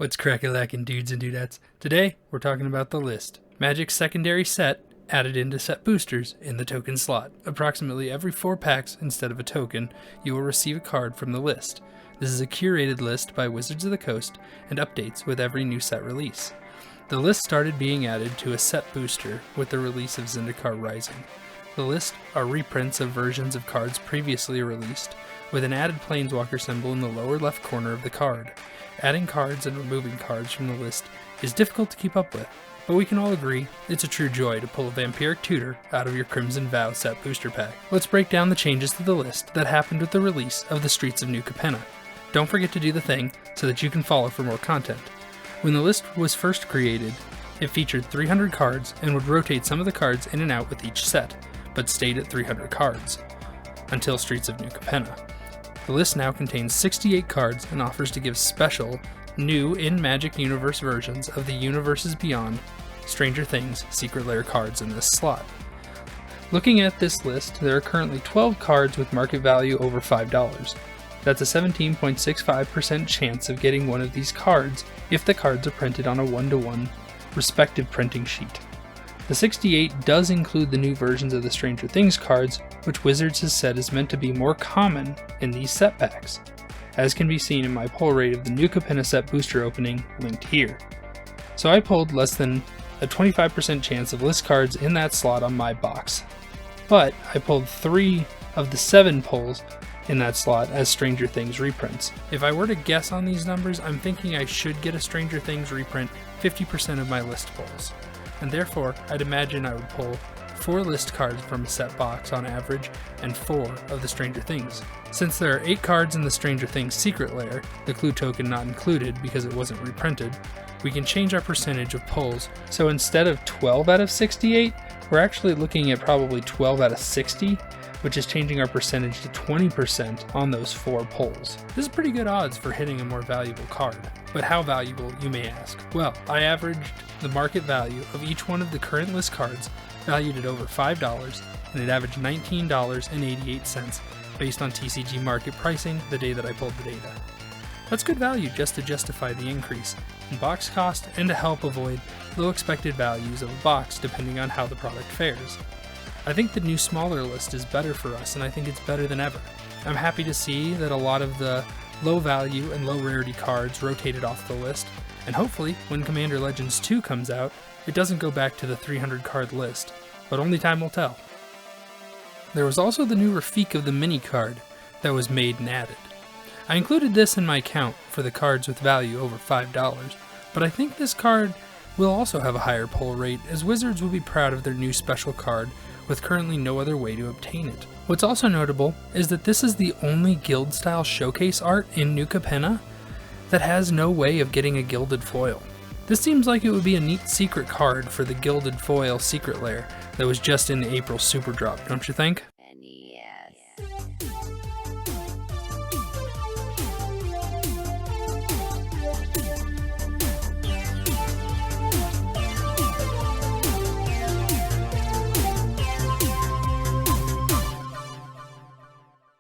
What's crack-a-lackin, dudes and dudettes? Today, we're talking about the list. Magic's secondary set added into set boosters in the token slot. Approximately every 4 packs, instead of a token, you will receive a card from the list. This is a curated list by Wizards of the Coast and updates with every new set release. The list started being added to a set booster with the release of Zendikar Rising. The list are reprints of versions of cards previously released, with an added Planeswalker symbol in the lower left corner of the card. Adding cards and removing cards from the list is difficult to keep up with, but we can all agree it's a true joy to pull a Vampiric Tutor out of your Crimson Vow set booster pack. Let's break down the changes to the list that happened with the release of the Streets of New Capenna. Don't forget to do the thing so that you can follow for more content. When the list was first created, it featured 300 cards and would rotate some of the cards in and out with each set, but stayed at 300 cards until Streets of New Capenna. The list now contains 68 cards and offers to give special, new in-Magic Universe versions of the Universes Beyond, Stranger Things Secret Lair cards in this slot. Looking at this list, there are currently 12 cards with market value over $5. That's a 17.65% chance of getting one of these cards if the cards are printed on a 1-to-1 respective printing sheet. The 68 does include the new versions of the Stranger Things cards, which Wizards has said is meant to be more common in these set packs, as can be seen in my pull rate of the new Capenna set booster opening linked here. So I pulled less than a 25% chance of list cards in that slot on my box, but I pulled 3 of the 7 pulls in that slot as Stranger Things reprints. If I were to guess on these numbers, I'm thinking I should get a Stranger Things reprint 50% of my list pulls, and therefore I'd imagine I would pull 4 list cards from a set box on average and 4 of the Stranger Things. Since there are 8 cards in the Stranger Things Secret Lair, the clue token not included because it wasn't reprinted, we can change our percentage of pulls, so instead of 12 out of 68, we're actually looking at probably 12 out of 60, which is changing our percentage to 20% on those 4 pulls. This is pretty good odds for hitting a more valuable card. But how valuable, you may ask? Well, I averaged the market value of each one of the current list cards valued at over $5, and it averaged $19.88 based on TCG market pricing the day that I pulled the data. That's good value just to justify the increase in box cost and to help avoid low expected values of a box depending on how the product fares. I think the new smaller list is better for us, and I think it's better than ever. I'm happy to see that a lot of the low value and low rarity cards rotated off the list, and hopefully when Commander Legends 2 comes out, it doesn't go back to the 300 card list, but only time will tell. There was also the new Rafik of the Mini card that was made and added. I included this in my count for the cards with value over $5, but I think this card will also have a higher pull rate, as Wizards will be proud of their new special card with currently no other way to obtain it. What's also notable is that this is the only guild-style showcase art in New Capenna that has no way of getting a gilded foil. This seems like it would be a neat secret card for the gilded foil Secret Lair that was just in the April Super Drop, don't you think?